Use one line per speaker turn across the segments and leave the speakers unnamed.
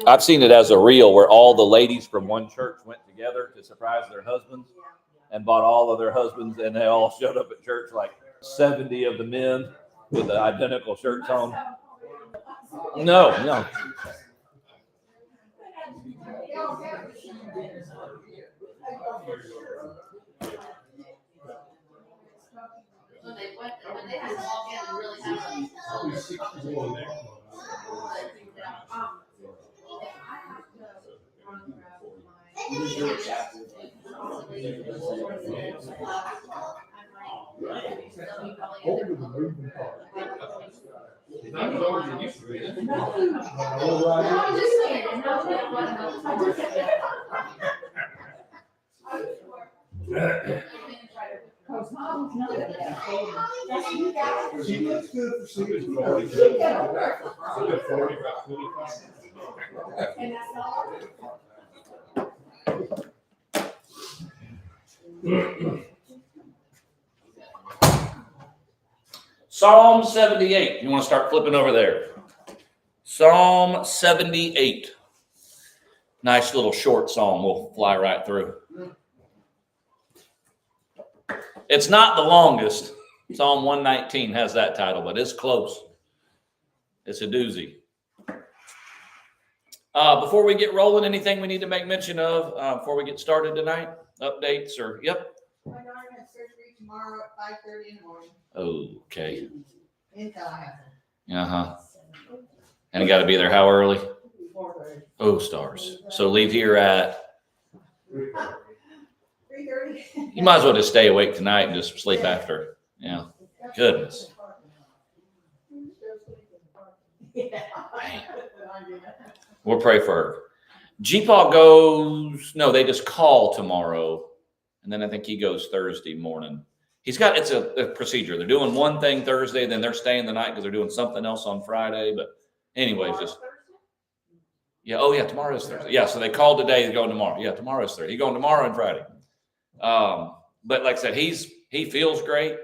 I've seen it as a reel where all the ladies from one church went together to surprise their husbands and bought all of their husbands, and they all showed up at church, like 70 of the men with the identical shirts on. No.
When they had to walk in and really have
She looks good for 60.
Psalm 78. You want to start flipping over there? Psalm 78. Nice little short psalm. We'll fly right through. It's not the longest. Psalm 119 has that title, but it's close. It's a doozy. Before we get rolling, anything we need to make mention of before we get started tonight? Updates or, yep.
My daughter has surgery tomorrow at 5:30 in the morning.
Okay.
In Tallahassee.
Uh-huh. And you got to be there how early?
4:30.
Oh, stars. So leave here at,
3:30.
you might as well just stay awake tonight and just sleep after. Yeah. Goodness. Man. We'll pray for her. GPaw goes, no, they just call tomorrow. And then I think he goes Thursday morning. It's a procedure. They're doing one thing Thursday, then they're staying the night because they're doing something else on Friday. But anyways, just, yeah. Oh yeah, tomorrow is Thursday. Yeah. So they called today, they're going tomorrow. Yeah, tomorrow is Thursday. He's going tomorrow and Friday. But like I said, he feels great.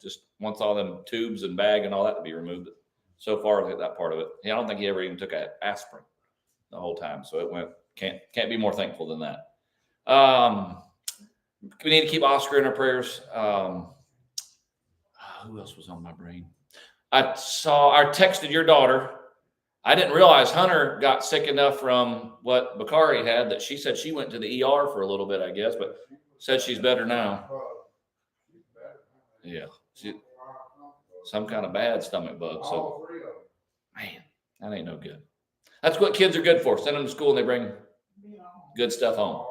Just wants all them tubes and bag and all that to be removed. So far, that part of it. I don't think he ever even took an aspirin the whole time. So it went, can't be more thankful than that. We need to keep Oscar in our prayers. Who else was on my brain? I texted your daughter. I didn't realize Hunter got sick enough from what Bakari had that she said she went to the ER for a little bit, I guess, but said she's better now. Yeah. Some kind of bad stomach bug. So, man, that ain't no good. That's what kids are good for. Send them to school and they bring good stuff home.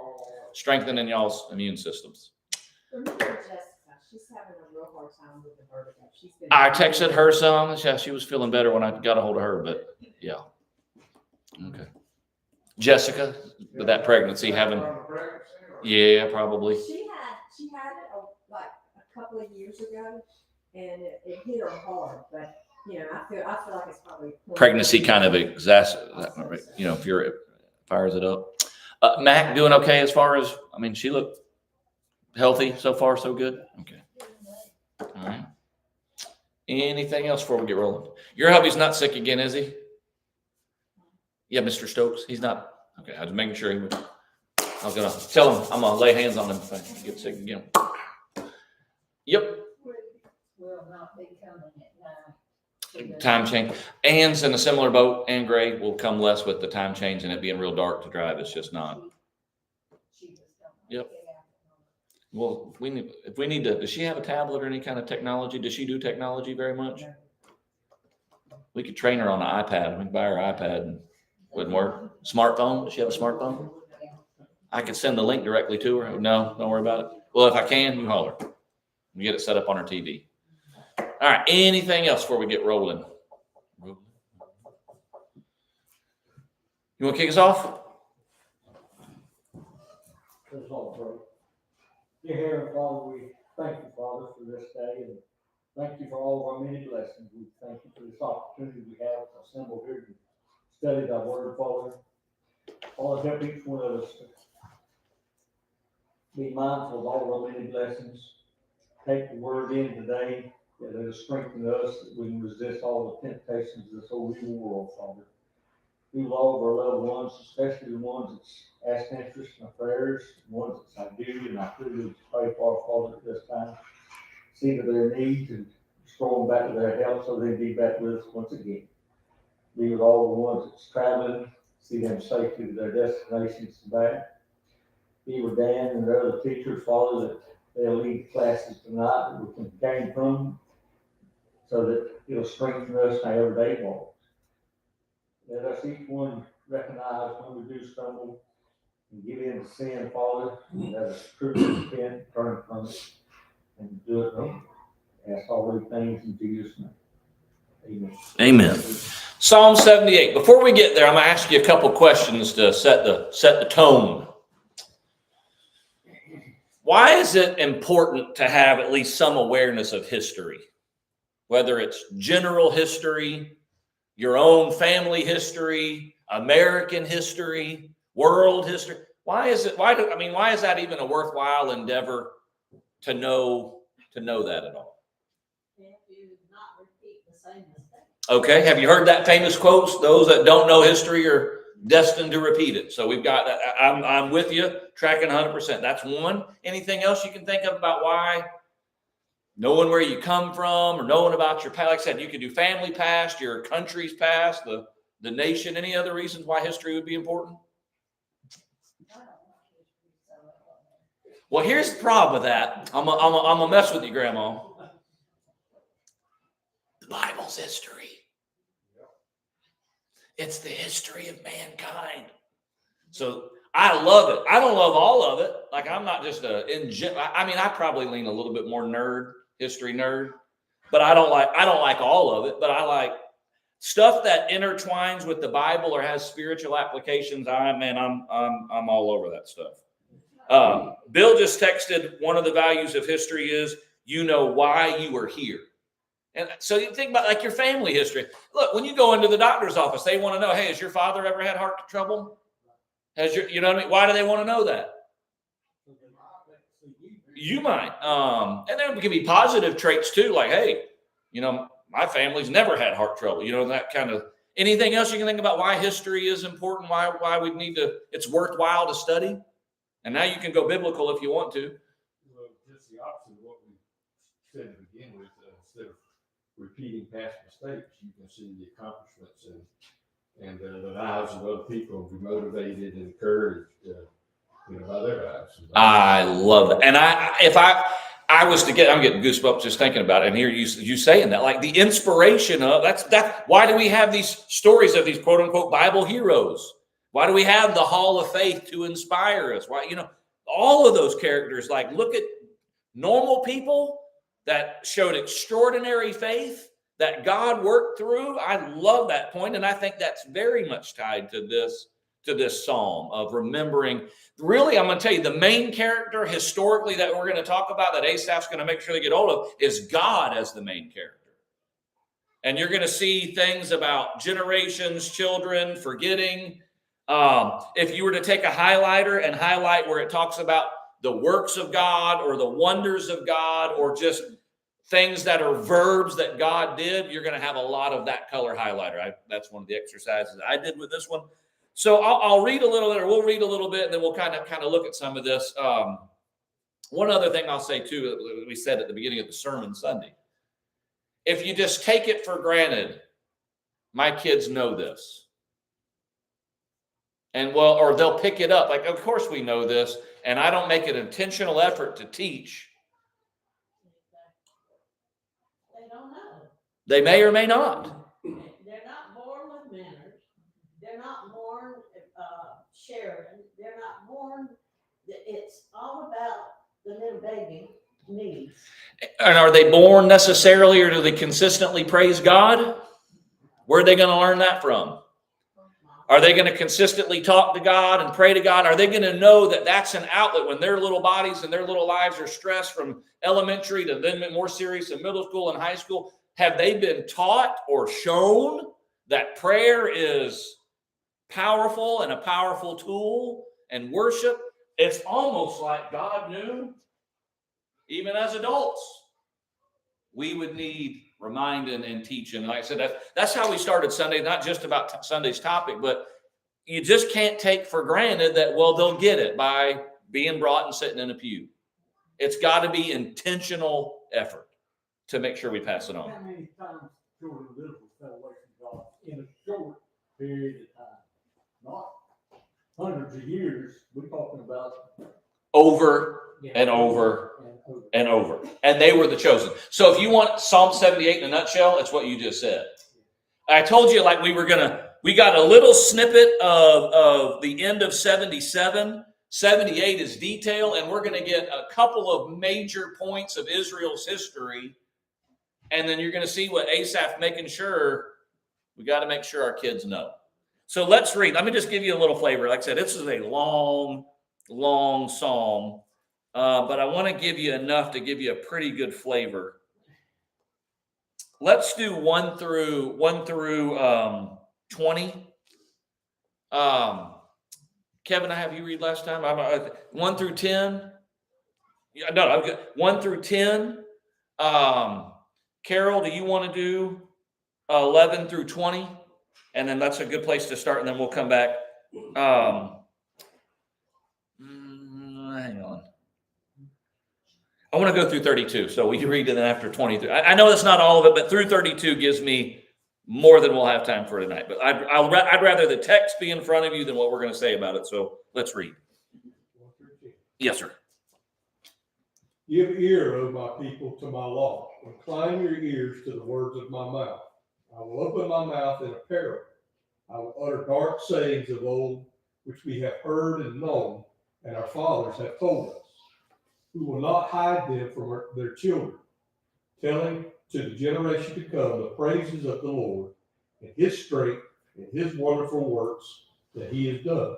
Strengthening y'all's immune systems.
Remember Jessica, she's having a real hard time with the vertigo.
I texted her some. Yeah, she was feeling better when I got a hold of her, but yeah. Okay. Jessica, with that pregnancy having, yeah, probably.
She had it like a couple of years ago, and it hit her hard. But you know, I feel like it's probably
Pregnancy kind of exacerbates, if it fires it up. Mac doing okay as far as, she looked healthy so far, so good. Okay. All right. Anything else before we get rolling? Your hubby's not sick again, is he? Yeah, Mr. Stokes. He's not. Okay, I was making sure he was. I was gonna tell him I'm gonna lay hands on him if I get sick again. Yep.
Will not be coming at 9.
Time change. Ann's in a similar boat. Ann Gray will come less with the time change and it being real dark to drive. It's just not. Yep. Well, if we need to, does she have a tablet or any kind of technology? Does she do technology very much? We could train her on an iPad. We can buy her an iPad and it wouldn't work. Smartphone? Does she have a smartphone? I could send the link directly to her. No, don't worry about it. Well, if I can, you holler. We get it set up on her TV. All right. Anything else before we get rolling? You want to kick us off?
Dear Heavenly Father, we thank you, Father, for this day, and thank you for all of our many blessings. We thank you for this opportunity we have to assemble here to study thy word, Father. Father, help each one of us to be mindful of all of our many blessings. Take the word in today, that it will strengthen us, that we can resist all the temptations of this whole evil world, Father. be with all of our loved ones, especially the ones that's asked interest in our prayers, the ones that I do and I privilege to pray for, Father, at this time. See to their needs and restore them back to their health so they be back with us once again. Be with all the ones that's traveling, see them safely to their destinations and back. Be with Dan and the other teachers, Father, that they'll lead classes tonight that we can gain from, so that it'll strengthen us in our everyday walk. Let us each one recognize when we do stumble and give in to sin, Father, and let us truly repent, turn from it, and do it no more. Ask all these things in Jesus' name. Amen.
Amen. Psalm 78. Before we get there, I'm going to ask you a couple questions to set the tone. Why is it important to have at least some awareness of history? Whether it's general history, your own family history, American history, world history. Why is that even a worthwhile endeavor to know that at all?
If you not repeat the same mistake.
Okay, have you heard that famous quote? Those that don't know history are destined to repeat it. So we've got, I'm with you, tracking 100%. That's one. Anything else you can think of about why? Knowing where you come from or knowing about your past. Like I said, you could do family past, your country's past, the nation. Any other reasons why history would be important?
I don't want history, so I don't know.
Well, here's the problem with that. I'm gonna mess with you, Grandma. The Bible's history. It's the history of mankind. So I love it. I don't love all of it. Like I'm not just I probably lean a little bit more history nerd, but I don't like all of it, but I like stuff that intertwines with the Bible or has spiritual applications. I'm all over that stuff. Bill just texted, one of the values of history is you know why you are here. And so you think about like your family history. Look, when you go into the doctor's office, they want to know, hey, has your father ever had heart trouble? You know what I mean? Why do they want to know that? You might. And there can be positive traits too, like, hey, my family's never had heart trouble. That kind of. Anything else you can think about why history is important? Why we need to? It's worthwhile to study. And now you can go biblical if you want to.
Well, just the opposite of what we said to begin with. Instead of repeating past mistakes, you can see the accomplishments and the lives of other people and be motivated and encouraged by their lives.
I love that. And if I was to I'm getting goosebumps just thinking about it. And here you saying that, like the inspiration of that. Why do we have these stories of these quote unquote Bible heroes? Why do we have the Hall of Faith to inspire us? Why, all of those characters, like look at normal people that showed extraordinary faith that God worked through. I love that point, and I think that's very much tied to this psalm of remembering. Really, I'm going to tell you, the main character historically that we're going to talk about, that Asaph's going to make sure they get hold of, is God as the main character. And you're going to see things about generations, children, forgetting. If you were to take a highlighter and highlight where it talks about the works of God or the wonders of God or just things that are verbs that God did, you're going to have a lot of that color highlighter. That's one of the exercises I did with this one. So I'll read a little bit, or we'll read a little bit, and then we'll kind of look at some of this. One other thing I'll say too, that we said at the beginning of the sermon Sunday. If you just take it for granted, my kids know this. And or they'll pick it up. Like, of course we know this, and I don't make an intentional effort to teach.
They don't know.
They may or may not.
They're not born with manners. They're not born sharing. They're not born. It's all about the little baby needs.
And are they born necessarily, or do they consistently praise God? Where are they going to learn that from? Are they going to consistently talk to God and pray to God? Are they going to know that that's an outlet when their little bodies and their little lives are stressed from elementary to then more serious in middle school and high school? Have they been taught or shown that prayer is powerful and a powerful tool, and worship? It's almost like God knew, even as adults, we would need reminding and teaching. And like I said, that's how we started Sunday, not just about Sunday's topic, but you just can't take for granted that, well, they'll get it by being brought and sitting in a pew. It's got to be intentional effort to make sure we pass it on.
How many times children of Israel fell away from God in a short period of time? Not hundreds of years. We're talking about
Over and over and over. And they were the chosen. So if you want Psalm 78 in a nutshell, it's what you just said. I told you like we got a little snippet of the end of 77. 78 is detail, and we're going to get a couple of major points of Israel's history. And then you're going to see what Asaph making sure, we got to make sure our kids know. So let's read. Let me just give you a little flavor. Like I said, this is a long psalm, but I want to give you enough to give you a pretty good flavor. Let's do 1 through 20. Kevin, I have you read last time. 1 through 10. Yeah, no, I'm good. 1 through 10. Carol, do you want to do 11 through 20? And then that's a good place to start, and then we'll come back. Hang on. I want to go through 32, so we can read it then after 23. I know that's not all of it, but through 32 gives me more than we'll have time for tonight. But I'd rather the text be in front of you than what we're going to say about it. So let's read. Yes, sir.
Give ear, O my people, to my law. Incline your ears to the words of my mouth. I will open my mouth in a parable. I will utter dark sayings of old, which we have heard and known, and our fathers have told us. We will not hide them from their children, telling to the generation to come the praises of the Lord and his strength and his wonderful works that he has done.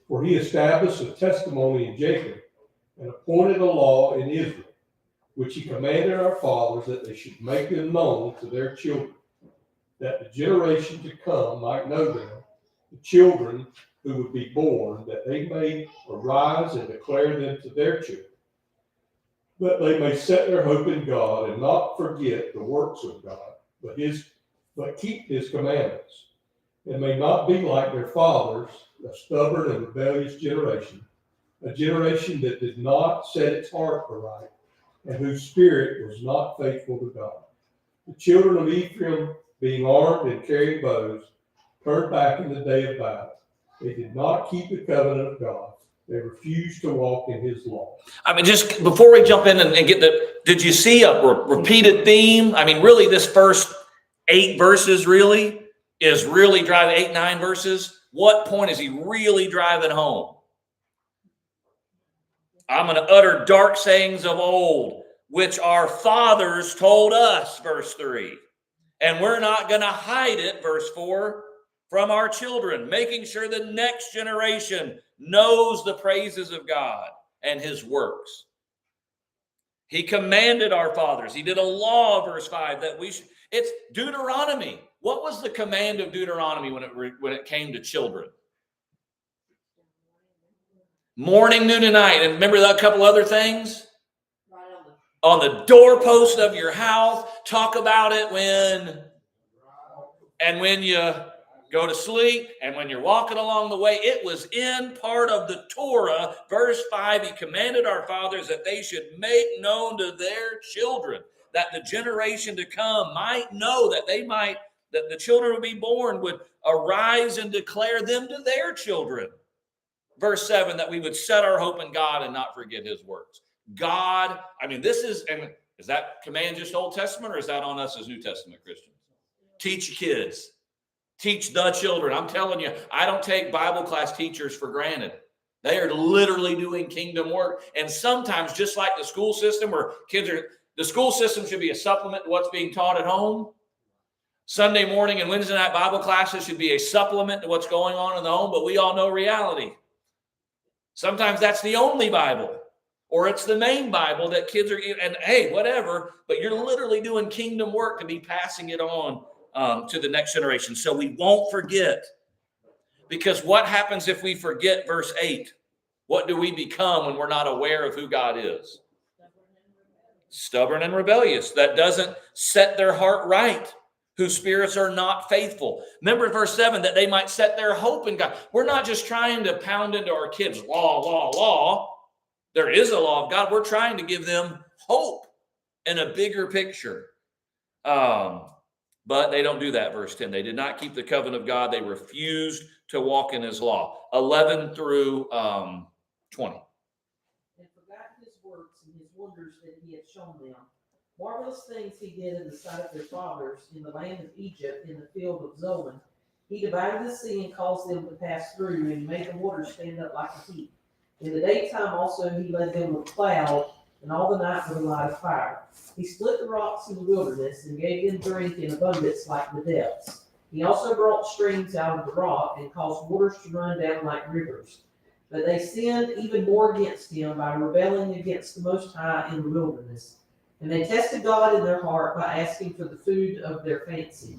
For he established a testimony in Jacob and appointed a law in Israel, which he commanded our fathers that they should make them known to their children, that the generation to come might know them, the children who would be born, that they may arise and declare them to their children, that they may set their hope in God and not forget the works of God, but keep his commandments, and may not be like their fathers, a stubborn and rebellious generation, a generation that did not set its heart aright, and whose spirit was not faithful to God. The children of Ephraim, being armed and carrying bows, turned back in the day of battle. They did not keep the covenant of God. They refused to walk in his law.
I mean, just before we jump in and get did you see a repeated theme? I mean, really, this first 8 verses really is really driving 8, 9 verses. What point is he really driving home? I'm going to utter dark sayings of old, which our fathers told us, verse 3. And we're not going to hide it, verse 4, from our children, making sure the next generation knows the praises of God and his works. He commanded our fathers. He did a law, verse 5, that we should. It's Deuteronomy. What was the command of Deuteronomy when it came to children? Morning, noon, and night. And remember that couple other things? On the doorpost of your house. Talk about it when you go to sleep and when you're walking along the way. It was in part of the Torah. Verse 5, he commanded our fathers that they should make known to their children, that the generation to come might know, that the children would be born would arise and declare them to their children. Verse 7, that we would set our hope in God and not forget his works. God, I mean, is that command just Old Testament, or is that on us as New Testament Christians? Teach your kids. Teach the children. I'm telling you, I don't take Bible class teachers for granted. They are literally doing kingdom work. And sometimes, just like the school system, where the school system should be a supplement to what's being taught at home. Sunday morning and Wednesday night Bible classes should be a supplement to what's going on in the home, but we all know reality. Sometimes that's the only Bible, or it's the main Bible that kids are, and hey, whatever, but you're literally doing kingdom work to be passing it on to the next generation. So we won't forget, because what happens if we forget verse 8? What do we become when we're not aware of who God is? Stubborn and rebellious, that doesn't set their heart right, whose spirits are not faithful. Remember verse 7, that they might set their hope in God. We're not just trying to pound into our kids law. There is a law of God. We're trying to give them hope in a bigger picture. But they don't do that, verse 10. They did not keep the covenant of God. They refused to walk in his law. 11 through 20.
And forgot his works and his wonders that he had shown them. Marvelous things he did in the sight of their fathers in the land of Egypt, in the field of Zoan. He divided the sea and caused them to pass through, and made the waters stand up like a heap. In the daytime also he led them with cloud, and all the night with a light of fire. He split the rocks in the wilderness, and gave them drink in abundance like the depths. He also brought streams out of the rock, and caused waters to run down like rivers. But they sinned even more against him by rebelling against the Most High in the wilderness. And they tested God in their heart by asking for the food of their fancy.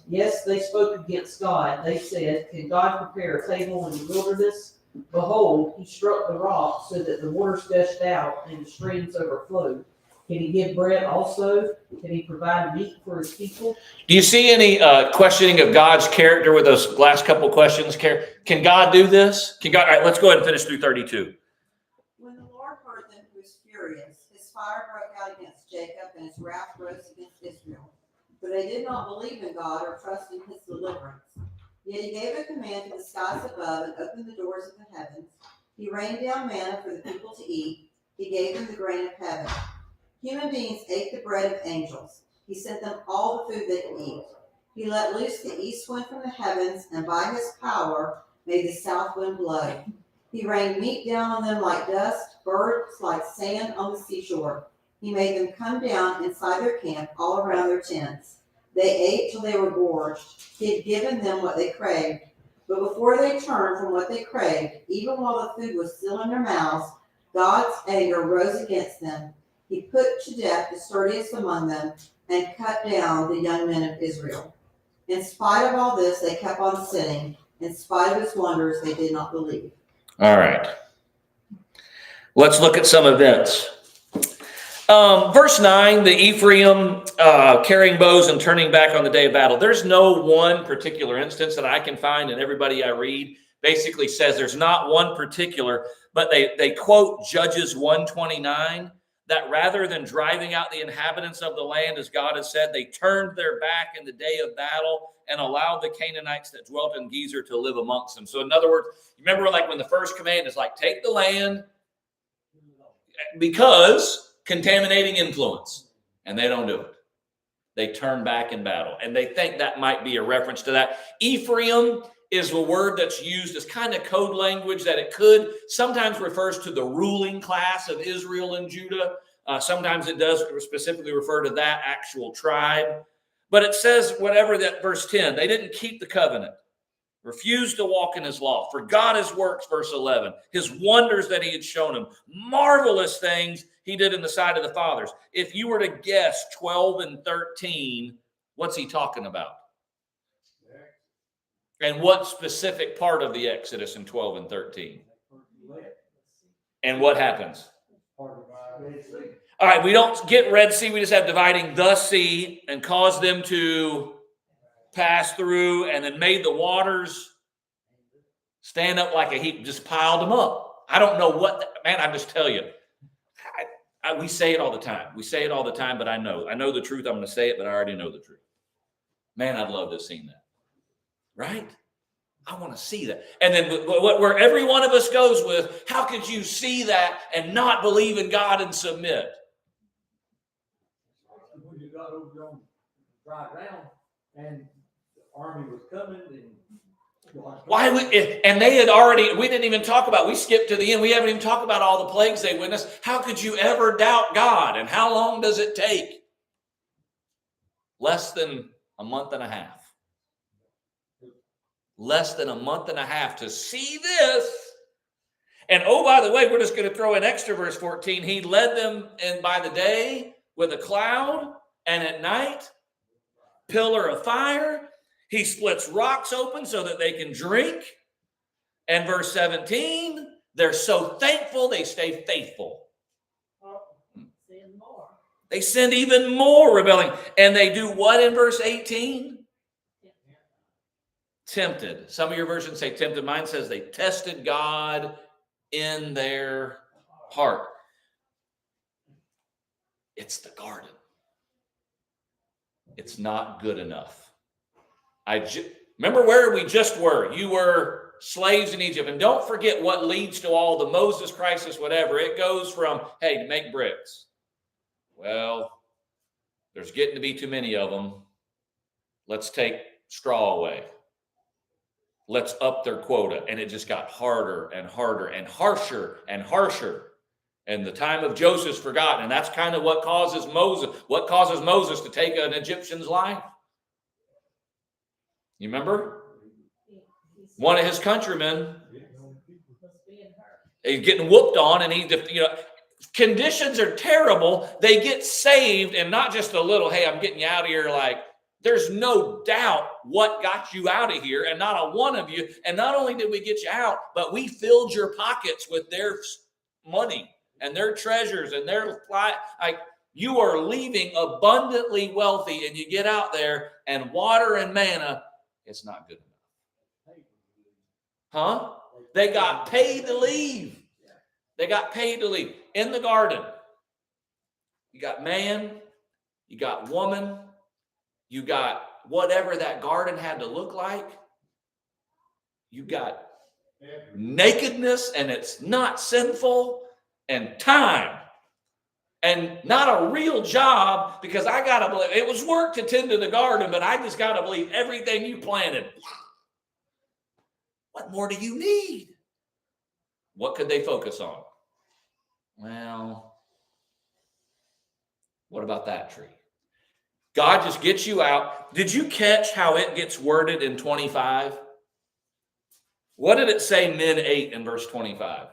Yes, they spoke against God. They said, can God prepare a table in the wilderness? Behold, he struck the rock so that the waters gushed out and the streams overflowed. Can he give bread also? Can he provide meat for his people?
Do you see any questioning of God's character with those last couple questions? Can God do this? All right, let's go ahead and finish through 32.
When the Lord heard them, he was furious. His fire broke out against Jacob, and his wrath rose against Israel. For they did not believe in God or trust in his deliverance. Yet he gave a command to the skies above and opened the doors of the heavens. He rained down manna for the people to eat. He gave them the grain of heaven. Human beings ate the bread of angels. He sent them all the food they could eat. He let loose the east wind from the heavens, and by his power made the south wind blow. He rained meat down on them like dust, birds like sand on the seashore. He made them come down inside their camp, all around their tents. They ate till they were gorged. He had given them what they craved. But before they turned from what they craved, even while the food was still in their mouths, God's anger rose against them. He put to death the sturdiest among them and cut down the young men of Israel. In spite of all this, they kept on sinning. In spite of his wonders, they did not believe.
All right. Let's look at some events. Verse 9, the Ephraim carrying bows and turning back on the day of battle. There's no one particular instance that I can find, and everybody I read basically says there's not one particular, but they quote Judges 1:29, that rather than driving out the inhabitants of the land, as God has said, they turned their back in the day of battle and allowed the Canaanites that dwelt in Gezer to live amongst them. So in other words, remember like when the first command is like, take the land, because contaminating influence, and they don't do it. They turn back in battle, and they think that might be a reference to that. Ephraim is a word that's used as kind of code language, that it could sometimes refers to the ruling class of Israel and Judah. Sometimes it does specifically refer to that actual tribe. But it says, whatever that verse 10, they didn't keep the covenant, refused to walk in his law, forgot his works, verse 11, his wonders that he had shown them, marvelous things he did in the sight of the fathers. If you were to guess 12 and 13, what's he talking about? And what specific part of the Exodus in 12 and 13? And what happens? All right, we don't get Red Sea. We just have dividing the sea and caused them to pass through, and then made the waters stand up like a heap, just piled them up. I don't know what, man, I just tell you. We say it all the time. We say it all the time, but I know the truth. I'm going to say it, but I already know the truth. Man, I'd love to have seen that. Right? I want to see that. And then where every one of us goes with, how could you see that and not believe in God and submit?
When you got over on dry ground and the army was coming and
and they had already, we didn't even talk about, we skipped to the end. We haven't even talked about all the plagues they witnessed. How could you ever doubt God? And how long does it take? Less than a month and a half. Less than a month and a half to see this. And oh, by the way, we're just going to throw in extra verse 14. He led them in by the day with a cloud, and at night, pillar of fire. He splits rocks open so that they can drink. And verse 17, they're so thankful they stay faithful.
Sin more.
They sinned even more, rebelling. And they do what in verse 18? Tempted. Some of your versions say tempted. Mine says they tested God in their heart. It's the garden. It's not good enough. Remember where we just were. You were slaves in Egypt. And don't forget what leads to all the Moses crisis, whatever. It goes from, hey, to make bricks. Well, there's getting to be too many of them. Let's take straw away. Let's up their quota. And it just got harder and harder and harsher and harsher. And the time of Joseph's forgotten. And that's kind of what causes Moses to take an Egyptian's life. You remember? One of his countrymen, he's getting whooped on, and conditions are terrible. They get saved, and not just a little, hey, I'm getting you out of here. Like, there's no doubt what got you out of here, and not a one of you. And not only did we get you out, but we filled your pockets with their money and their treasures and their like. You are leaving abundantly wealthy, and you get out there, and water and manna, it's not good enough. Huh? They got paid to leave. They got paid to leave. In the garden, you got man, you got woman, you got whatever that garden had to look like. You got nakedness, and it's not sinful, and time. And not a real job, because I got to believe it was work to tend to the garden, but I just got to believe everything you planted. What more do you need? What could they focus on? Well, what about that tree? God just gets you out. Did you catch how it gets worded in 25? What did it say men ate in verse 25?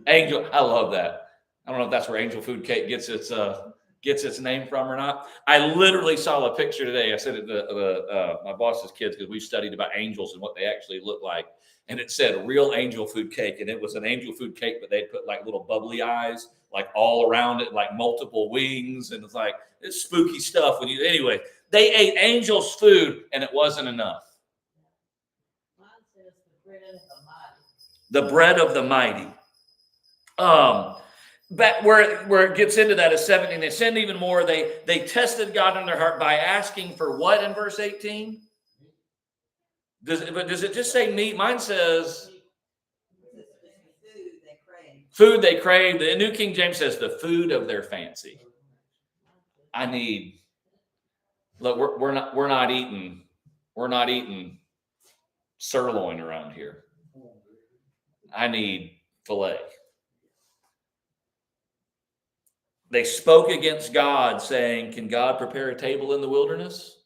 Angel, I love that. I don't know if that's where Angel Food Cake gets its name from or not. I literally saw a picture today. I said it to my boss's kids, because we studied about angels and what they actually look like. And it said real angel food cake. And it was an angel food cake, but they put like little bubbly eyes, like all around it, like multiple wings. And it's spooky stuff. Anyway, they ate angels' food, and it wasn't enough.
Mine says the bread of the mighty.
The bread of the mighty. But where it gets into that is 17. They sinned even more. They tested God in their heart by asking for what in verse 18? Does it just say meat? Mine says food they crave. The New King James says the food of their fancy. Look, we're not eating sirloin around here. I need filet. They spoke against God, saying, can God prepare a table in the wilderness?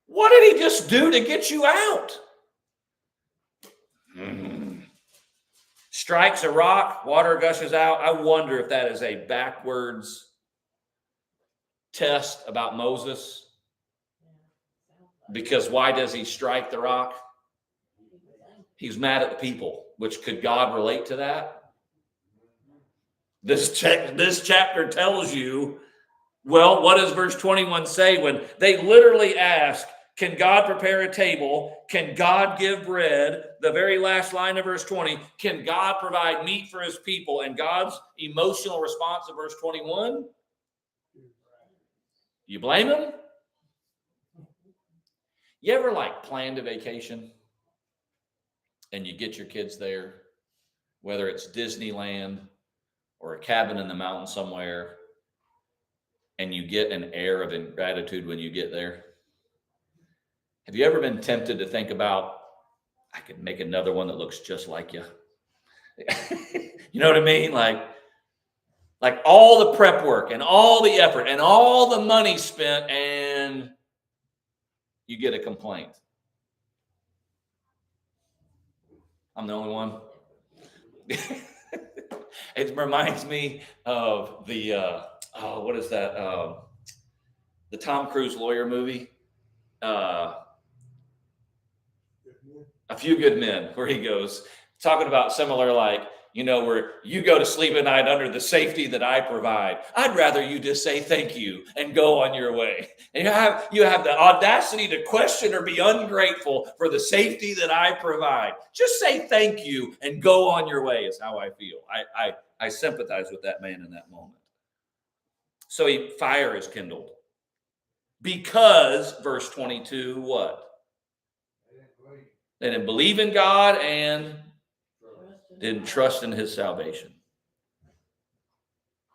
What did he just do to get you out? Strikes a rock, water gushes out. I wonder if that is a backwards test about Moses. Because why does he strike the rock? He's mad at the people, which could God relate to that? This chapter tells you, well, what does verse 21 say when they literally ask, can God prepare a table? Can God give bread? The very last line of verse 20, can God provide meat for his people? And God's emotional response in verse 21, you blame him? You ever planned a vacation and you get your kids there, whether it's Disneyland or a cabin in the mountain somewhere, and you get an air of ingratitude when you get there? Have you ever been tempted to think about, I could make another one that looks just like you? You know what I mean? Like all the prep work and all the effort and all the money spent, and you get a complaint. I'm the only one. It reminds me of the what is that? The Tom Cruise lawyer movie, A Few Good Men, where he goes talking about similar, where you go to sleep at night under the safety that I provide. I'd rather you just say thank you and go on your way. And you have the audacity to question or be ungrateful for the safety that I provide. Just say thank you and go on your way is how I feel. I sympathize with that man in that moment. So fire is kindled. Because, verse 22, what? They didn't believe in God and didn't trust in his salvation.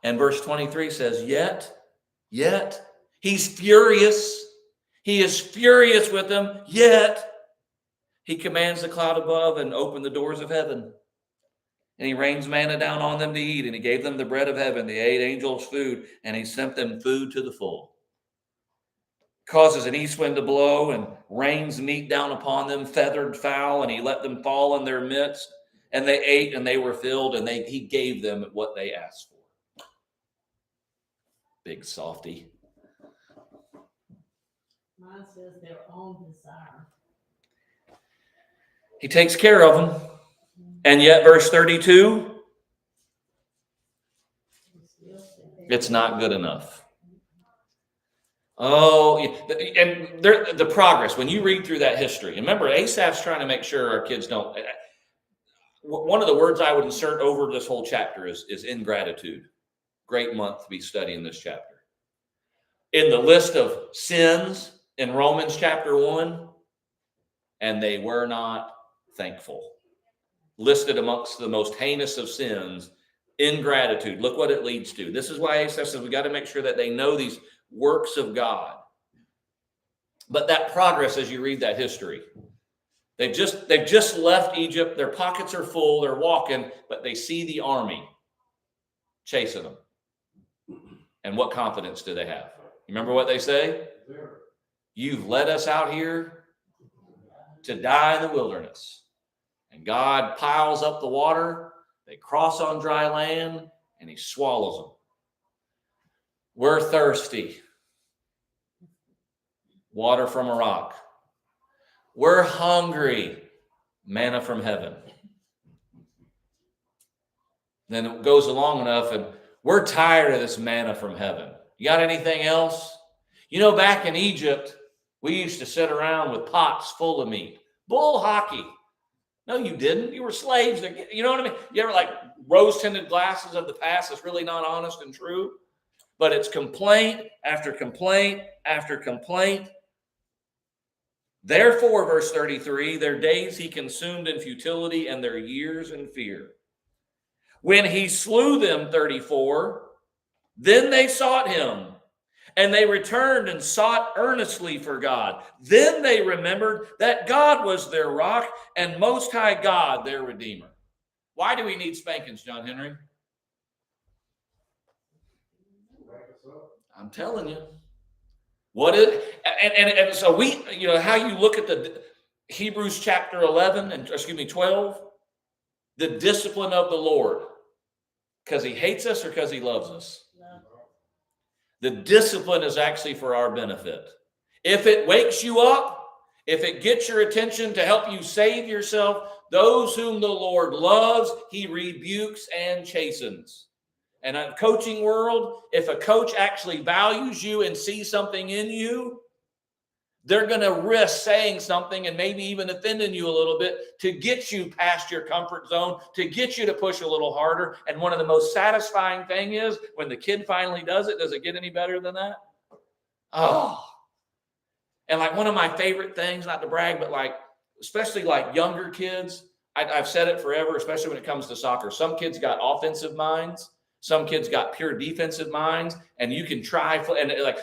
And verse 23 says, yet, he's furious. He is furious with them, yet he commands the cloud above and open the doors of heaven. And he rains manna down on them to eat, and he gave them the bread of heaven. They ate angels' food, and he sent them food to the full. Causes an east wind to blow and rains meat down upon them, feathered fowl, and he let them fall in their midst. And they ate and they were filled, and he gave them what they asked for. Big softy.
Mine says their own desire.
He takes care of them. And yet, verse 32, it's not good enough. Oh, and the progress, when you read through that history, and remember, Asaph's trying to make sure our kids don't. One of the words I would insert over this whole chapter is ingratitude. Great month to be studying this chapter. In the list of sins in Romans chapter 1, and they were not thankful. Listed amongst the most heinous of sins, ingratitude. Look what it leads to. This is why Asaph says we got to make sure that they know these works of God. But that progress, as you read that history, they've just left Egypt. Their pockets are full. They're walking, but they see the army chasing them. And what confidence do they have? You remember what they say? You've led us out here to die in the wilderness. And God piles up the water. They cross on dry land, and he swallows them. We're thirsty. Water from a rock. We're hungry. Manna from heaven. Then it goes along enough, and we're tired of this manna from heaven. You got anything else? Back in Egypt, we used to sit around with pots full of meat. Bull hockey. No, you didn't. You were slaves. You know what I mean? You ever like rose-tinted glasses of the past that's really not honest and true? But it's complaint after complaint after complaint. Therefore, verse 33, their days he consumed in futility and their years in fear. When he slew them, 34, then they sought him. And they returned and sought earnestly for God. Then they remembered that God was their rock and Most High God their Redeemer. Why do we need spankings, John Henry? I'm telling you. And so we, how you look at the Hebrews chapter 12, the discipline of the Lord. Because he hates us or because he loves us? The discipline is actually for our benefit. If it wakes you up, if it gets your attention to help you save yourself, those whom the Lord loves, he rebukes and chastens. And in the coaching world, if a coach actually values you and sees something in you, they're going to risk saying something and maybe even offending you a little bit to get you past your comfort zone, to get you to push a little harder. And one of the most satisfying thing is when the kid finally does it get any better than that? Oh. And like one of my favorite things, not to brag, but like, especially like younger kids, I've said it forever, especially when it comes to soccer. Some kids got offensive minds. Some kids got pure defensive minds, and you can try, and like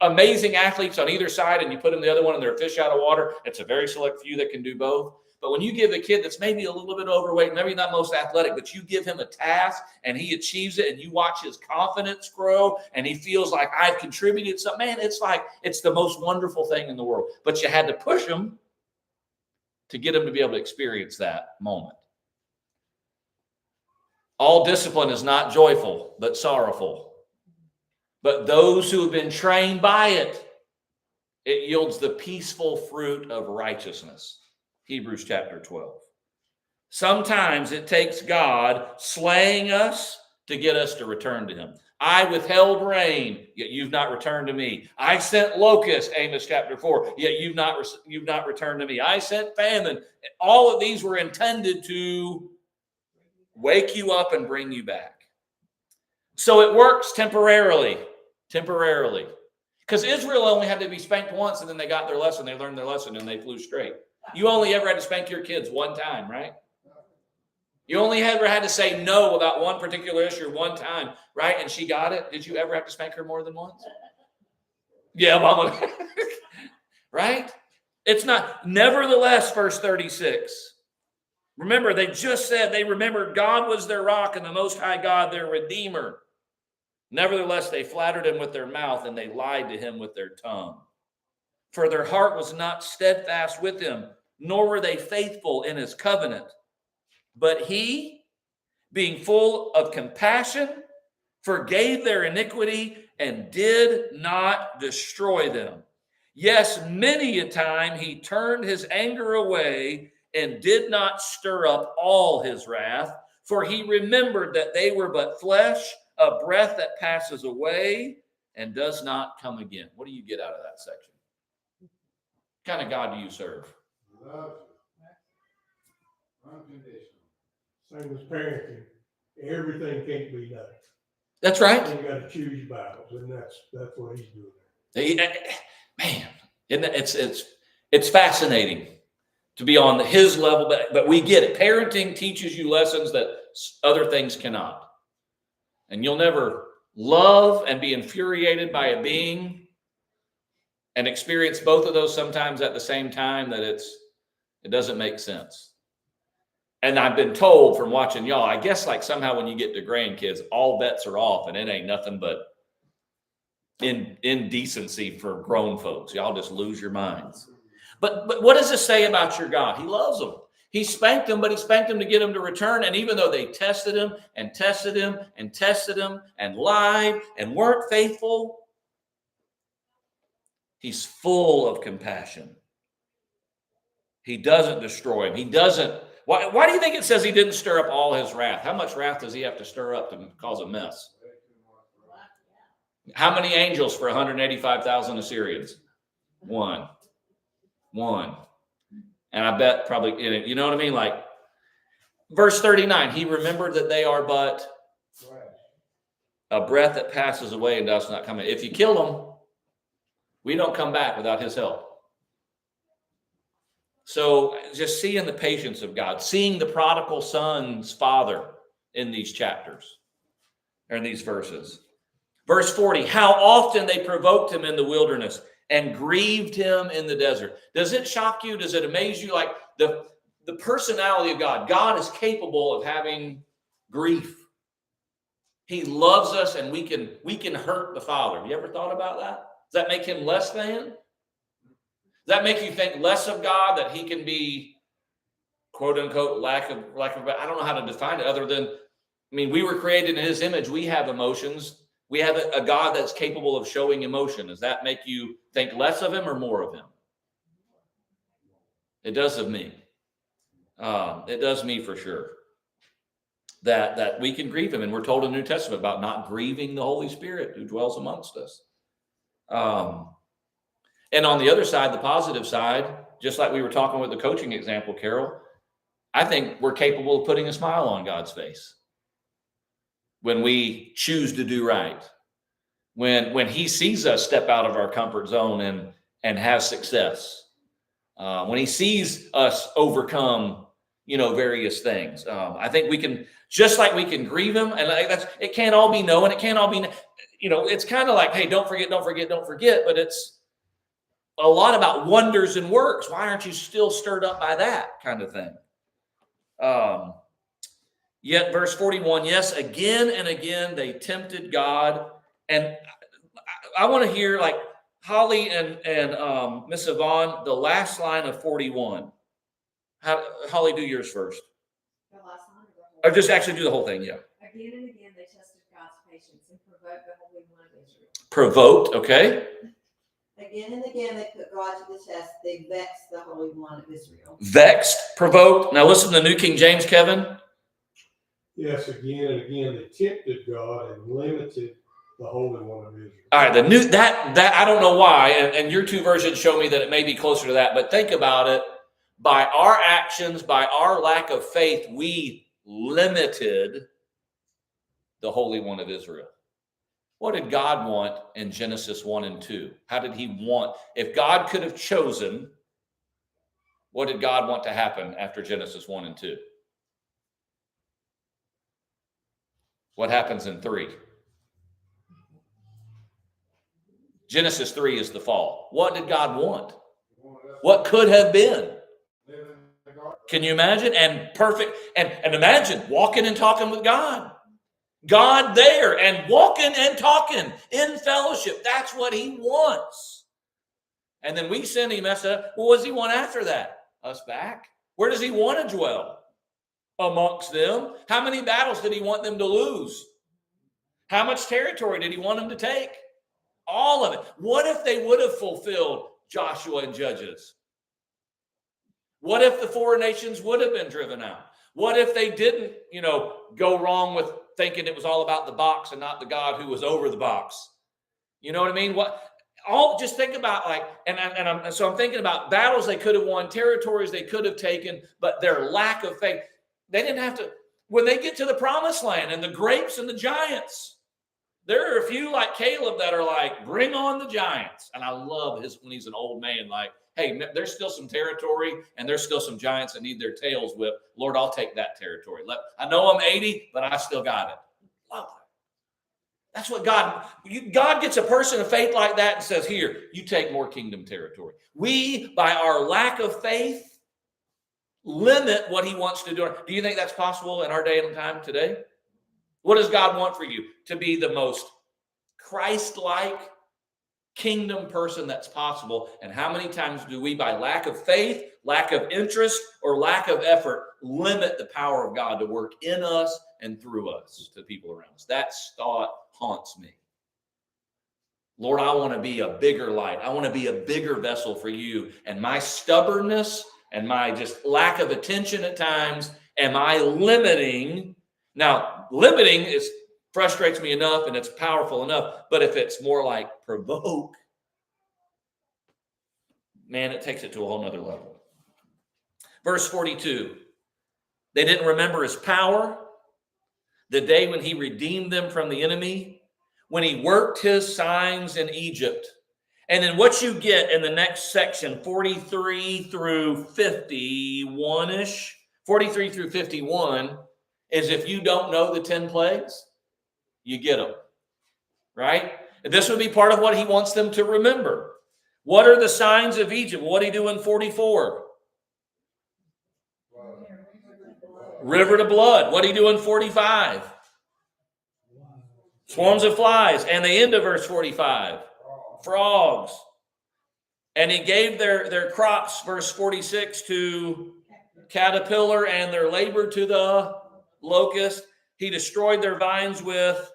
amazing athletes on either side, and you put them the other one and they're a fish out of water. It's a very select few that can do both. But when you give a kid that's maybe a little bit overweight, maybe not most athletic, but you give him a task and he achieves it and you watch his confidence grow and he feels like I've contributed something, man, it's the most wonderful thing in the world. But you had to push him to get him to be able to experience that moment. All discipline is not joyful, but sorrowful. But those who have been trained by it, it yields the peaceful fruit of righteousness. Hebrews chapter 12. Sometimes it takes God slaying us to get us to return to him. I withheld rain, yet you've not returned to me. I sent locusts, Amos chapter 4, yet you've not returned to me. I sent famine. All of these were intended to wake you up and bring you back. So it works temporarily. Because Israel only had to be spanked once, and then they got their lesson. They learned their lesson, and they flew straight. You only ever had to spank your kids one time, right? You only ever had to say no about one particular issue one time, right? And she got it. Did you ever have to spank her more than once? Yeah, Mama. Right? It's not. Nevertheless, verse 36. Remember, they just said they remembered God was their rock and the Most High God, their Redeemer. Nevertheless, they flattered him with their mouth and they lied to him with their tongue. For their heart was not steadfast with him, nor were they faithful in his covenant. But he, being full of compassion, forgave their iniquity and did not destroy them. Yes, many a time he turned his anger away and did not stir up all his wrath, for he remembered that they were but flesh, a breath that passes away and does not come again. What do you get out of that section? What kind of God do you serve?
Love you. Unconditional. Same as parenting. Everything can't be done.
That's right.
And you got to choose your battles, and that's what he's doing there.
Man, it's fascinating to be on his level, but we get it. Parenting teaches you lessons that other things cannot. And you'll never love and be infuriated by a being and experience both of those sometimes at the same time that it doesn't make sense. And I've been told from watching y'all, I guess like somehow when you get to grandkids, all bets are off and it ain't nothing but indecency for grown folks. Y'all just lose your minds. But what does this say about your God? He loves them. He spanked them, but he spanked them to get them to return. And even though they tested him and tested him and tested him and lied and weren't faithful, he's full of compassion. He doesn't destroy him. He doesn't. Why do you think it says he didn't stir up all his wrath? How much wrath does he have to stir up to cause a mess? How many angels for 185,000 Assyrians? One. And I bet probably, you know what I mean? Like verse 39, he remembered that they are but a breath that passes away and does not come in. If you kill them, we don't come back without his help. So just seeing the patience of God, seeing the prodigal son's father in these chapters, or in these verses. Verse 40, how often they provoked him in the wilderness and grieved him in the desert. Does it shock you? Does it amaze you? Like the personality of God. God is capable of having grief. He loves us and we can hurt the Father. Have you ever thought about that? Does that make him less than? Does that make you think less of God, that he can be quote unquote lack of, I don't know how to define it other than, we were created in his image. We have emotions. We have a God that's capable of showing emotion. Does that make you think less of him or more of him? It does of me. It does me for sure. That we can grieve him. And we're told in the New Testament about not grieving the Holy Spirit who dwells amongst us. And on the other side, the positive side, just like we were talking with the coaching example, Carol, I think we're capable of putting a smile on God's face when we choose to do right, when he sees us step out of our comfort zone and have success, when he sees us overcome, various things. I think we can, just like we can grieve him, and it can't all be no, and it can't all be, it's kind of like, hey, don't forget, but it's a lot about wonders and works. Why aren't you still stirred up by that kind of thing? Yet verse 41, yes, again and again they tempted God. And I want to hear like Holly and Miss Yvonne, the last line of 41. Holly, do yours first.
The last line
Or just actually do the whole thing, yeah.
Again and again they tested God's patience and provoked the Holy One of Israel.
Provoked, okay.
Again and again, they put God to the test. They vexed the Holy One of Israel.
Vexed, provoked. Now listen to New King James, Kevin.
Yes, again and again, they tempted God and limited the Holy One of Israel.
All right, the new that I don't know why, and your two versions show me that it may be closer to that, but think about it. By our actions, by our lack of faith, we limited the Holy One of Israel. What did God want in Genesis 1 and 2? How did he want? If God could have chosen, what did God want to happen after Genesis 1 and 2? What happens in 3? Genesis 3 is the fall. What did God want? What could have been? Can you imagine? And perfect, and imagine walking and talking with God. God there and walking and talking in fellowship. That's what he wants. And then we sin, he messed up. Well, what does he want after that? Us back? Where does he want to dwell? Amongst them. How many battles did he want them to lose? How much territory did he want them to take? All of it. What if they would have fulfilled Joshua and Judges? What if the foreign nations would have been driven out? What if they didn't, go wrong with thinking it was all about the box and not the God who was over the box? You know what I mean? Just think about so I'm thinking about battles they could have won, territories they could have taken, but their lack of faith. They didn't have to, when they get to the promised land and the grapes and the giants, there are a few like Caleb that are like, bring on the giants. And I love when he's an old man, like, hey, there's still some territory and there's still some giants that need their tails whipped. Lord, I'll take that territory. I know I'm 80, but I still got it. Love that. That's what God gets a person of faith like that and says, here, you take more kingdom territory. We, by our lack of faith, limit what he wants to do. Do you think that's possible in our day and time today? What does God want for you? To be the most Christ-like kingdom person that's possible. And how many times do we, by lack of faith, lack of interest, or lack of effort, limit the power of God to work in us and through us to people around us? That thought haunts me. Lord, I want to be a bigger light. I want to be a bigger vessel for you. And my stubbornness and my just lack of attention at times, am I limiting? Now, limiting frustrates me enough and it's powerful enough, but if it's more like provoke, man, it takes it to a whole nother level. Verse 42, they didn't remember his power, the day when he redeemed them from the enemy, when he worked his signs in Egypt. And then what you get in the next section, 43 through 51-ish, 43 through 51, is if you don't know the 10 plagues, you get them, right? And this would be part of what he wants them to remember. What are the signs of Egypt? What did he do in 44? River to blood. What did he do in 45? Swarms of flies. And the end of verse 45, frogs. And he gave their crops, verse 46, to caterpillar and their labor to the locust. He destroyed their vines with,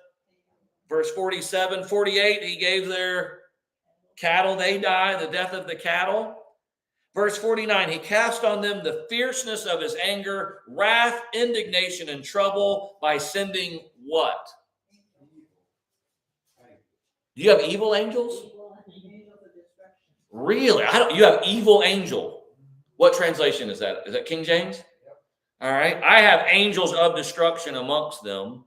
verse 47, 48, he gave their cattle, they die, the death of the cattle. Verse 49, he cast on them the fierceness of his anger, wrath, indignation, and trouble by sending what? Do you have evil angels? Really? You have evil angel. What translation is that? Is that King James? All right. I have angels of destruction amongst them.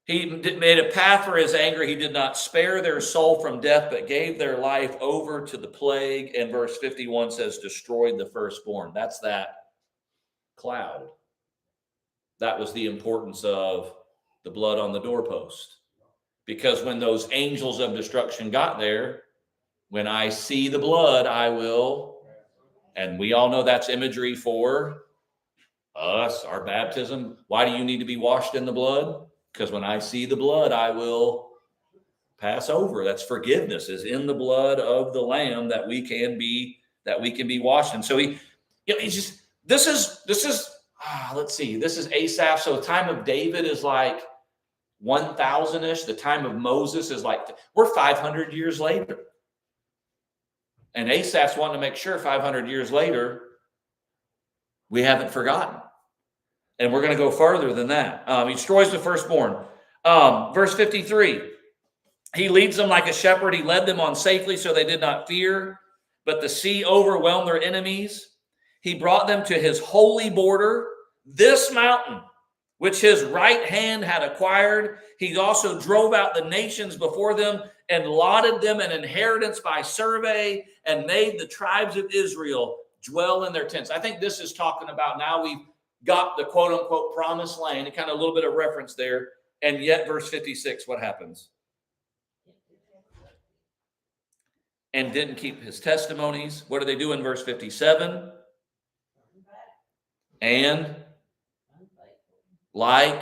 He made a path for his anger. He did not spare their soul from death, but gave their life over to the plague. And verse 51 says, destroyed the firstborn. That's that cloud. That was the importance of the blood on the doorpost. Because when those angels of destruction got there, when I see the blood, I will. And we all know that's imagery for us, our baptism. Why do you need to be washed in the blood? Because when I see the blood, I will pass over. That's forgiveness, is in the blood of the Lamb that we can be washed. And so this is Asaph. So the time of David is like 1000-ish. The time of Moses is like, we're 500 years later. And Asaph's wanting to make sure 500 years later, we haven't forgotten. And we're going to go further than that. He destroys the firstborn. Verse 53, he leads them like a shepherd. He led them on safely so they did not fear, but the sea overwhelmed their enemies. He brought them to his holy border, this mountain, which his right hand had acquired. He also drove out the nations before them and allotted them an inheritance by survey and made the tribes of Israel dwell in their tents. I think this is talking about now we've got the quote unquote promised land, and kind of a little bit of reference there. And yet, verse 56, what happens? And didn't keep his testimonies. What do they do in verse 57? And like,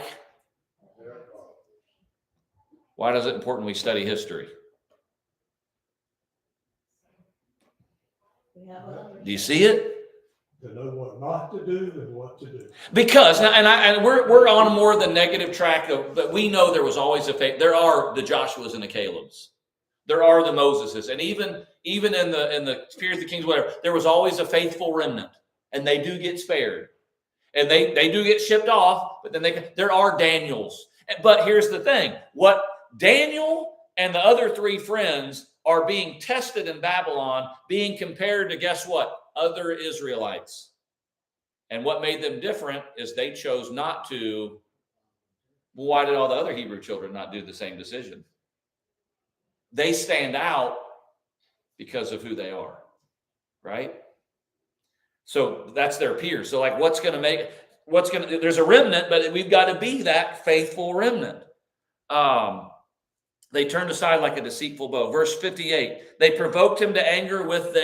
why is it important we study history? Do you see it?
To know what not to do and what to do.
Because, and we're on more of the negative track, but we know there was always a faith. There are the Joshuas and the Calebs. There are the Moseses. And even in the Fear of the Kings, whatever, there was always a faithful remnant. And they do get spared. And they do get shipped off, but then there are Daniels. But here's the thing. What Daniel and the other three friends are being tested in Babylon, being compared to, guess what? Other Israelites. And what made them different is they chose not to. Why did all the other Hebrew children not do the same decision? They stand out because of who they are, right? So that's their peers. So like, there's a remnant, but we've got to be that faithful remnant. They turned aside like a deceitful bow. Verse 58, they provoked him to anger with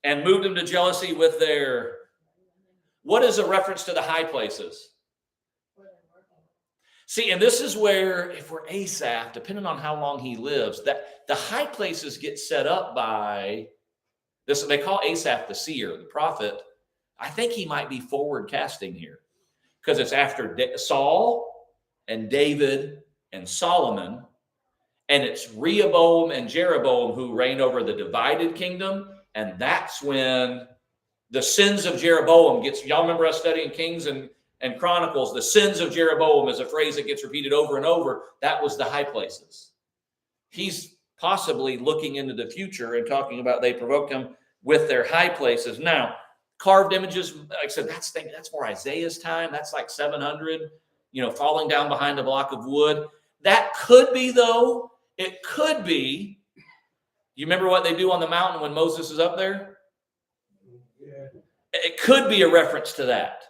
and moved him to jealousy with what is a reference to the high places? See, and this is where, if we're Asaph, depending on how long he lives, that the high places get set up by this. They call Asaph the seer, the prophet. I think he might be forward casting here because it's after Saul and David and Solomon, and it's Rehoboam and Jeroboam who reign over the divided kingdom. And that's when the sins of Jeroboam y'all remember us studying Kings and Chronicles, the sins of Jeroboam is a phrase that gets repeated over and over. That was the high places. He's possibly looking into the future and talking about they provoked him with their high places. Now, carved images, like I said, that's more Isaiah's time. That's like 700, falling down behind a block of wood. That could be, though, it could be. You remember what they do on the mountain when Moses is up there?
Yeah.
It could be a reference to that.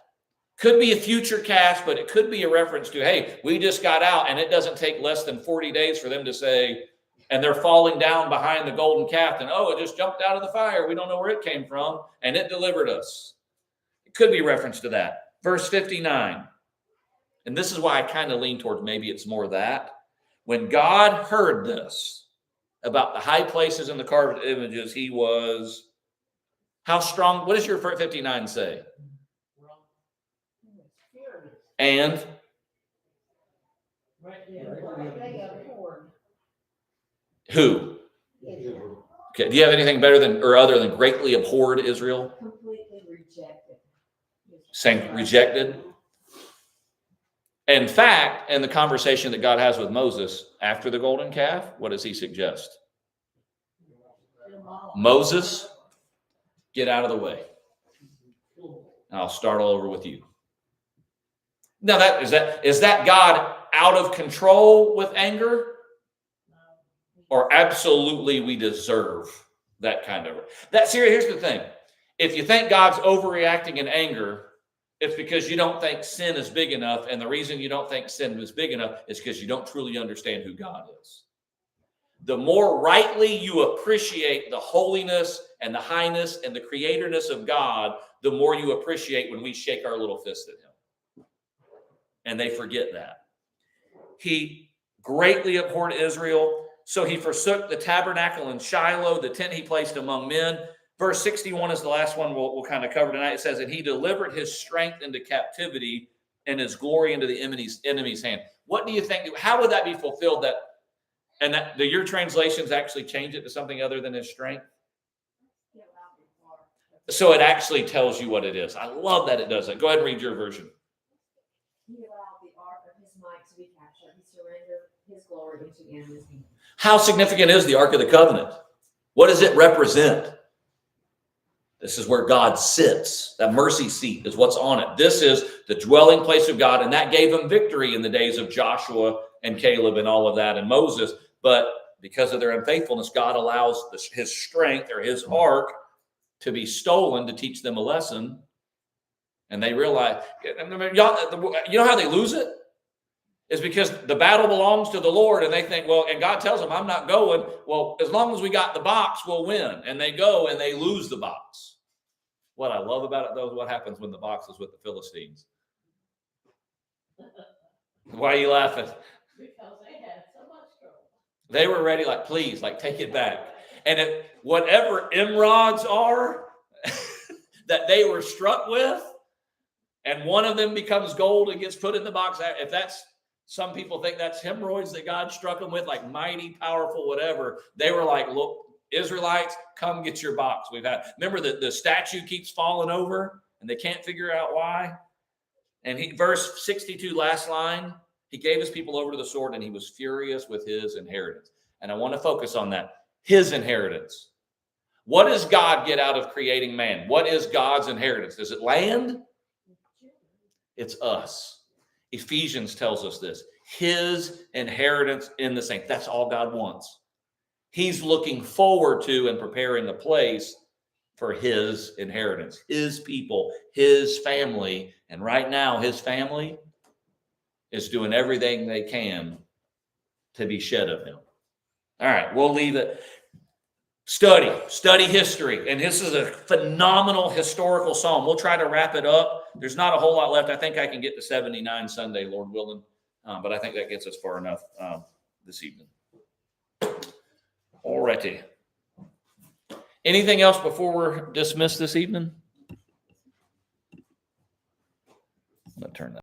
Could be a future cast, but it could be a reference to, hey, we just got out, and it doesn't take less than 40 days for them to say, and they're falling down behind the golden calf, and it just jumped out of the fire. We don't know where it came from, and it delivered us. It could be a reference to that. Verse 59. And this is why I kind of lean towards maybe it's more that. When God heard this about the high places and the carved images, he was how strong? What does your 59 say? And who? Okay. Do you have anything better than or other than greatly abhorred Israel?
Completely rejected.
Saying rejected. In fact, in the conversation that God has with Moses after the golden calf, what does he suggest? Moses, get out of the way. And I'll start all over with you. Now, is that God out of control with anger? Or absolutely we deserve that kind of... Here's the thing. If you think God's overreacting in anger, it's because you don't think sin is big enough. And the reason you don't think sin is big enough is because you don't truly understand who God is. The more rightly you appreciate the holiness and the highness and the creatorness of God, the more you appreciate when we shake our little fist at him. And they forget that. He greatly abhorred Israel, so he forsook the tabernacle in Shiloh, the tent he placed among men. Verse 61 is the last one we'll kind of cover tonight. It says, and he delivered his strength into captivity and his glory into the enemy's hand. What do you think? How would that be fulfilled? And do your translations actually change it to something other than his strength? So it actually tells you what it is. I love that it does that. Go ahead and read your version.
He allowed the ark of his might to be captured. He surrendered his glory into the enemy's hand.
How significant is the Ark of the Covenant? What does it represent? This is where God sits. That mercy seat is what's on it. This is the dwelling place of God, and that gave him victory in the days of Joshua and Caleb and all of that and Moses. But because of their unfaithfulness, God allows his strength or his ark to be stolen to teach them a lesson. And they realize, you know how they lose it? Is because the battle belongs to the Lord, and they think, well, and God tells them, I'm not going. Well, as long as we got the box, we'll win. And they go and they lose the box. What I love about it, though, is what happens when the box is with the Philistines. Why are you laughing?
Because they had so much trouble.
They were ready, like, please, like, take it back. And whatever emerods are that they were struck with, and one of them becomes gold and gets put in the box. If that's, some people think that's hemorrhoids that God struck them with, like mighty, powerful, whatever. They were like, look, Israelites, come get your box. Remember the statue keeps falling over and they can't figure out why. And verse 62, last line, he gave his people over to the sword and he was furious with his inheritance. And I want to focus on that. His inheritance. What does God get out of creating man? What is God's inheritance? Is it land? It's us. Ephesians tells us this. His inheritance in the saints. That's all God wants. He's looking forward to and preparing a place for his inheritance, his people, his family. And right now, his family is doing everything they can to be shed of him. All right, we'll leave it. Study history. And this is a phenomenal historical psalm. We'll try to wrap it up. There's not a whole lot left. I think I can get to 79 Sunday, Lord willing. But I think that gets us far enough this evening. All righty. Anything else before we're dismissed this evening? I'm going to turn that.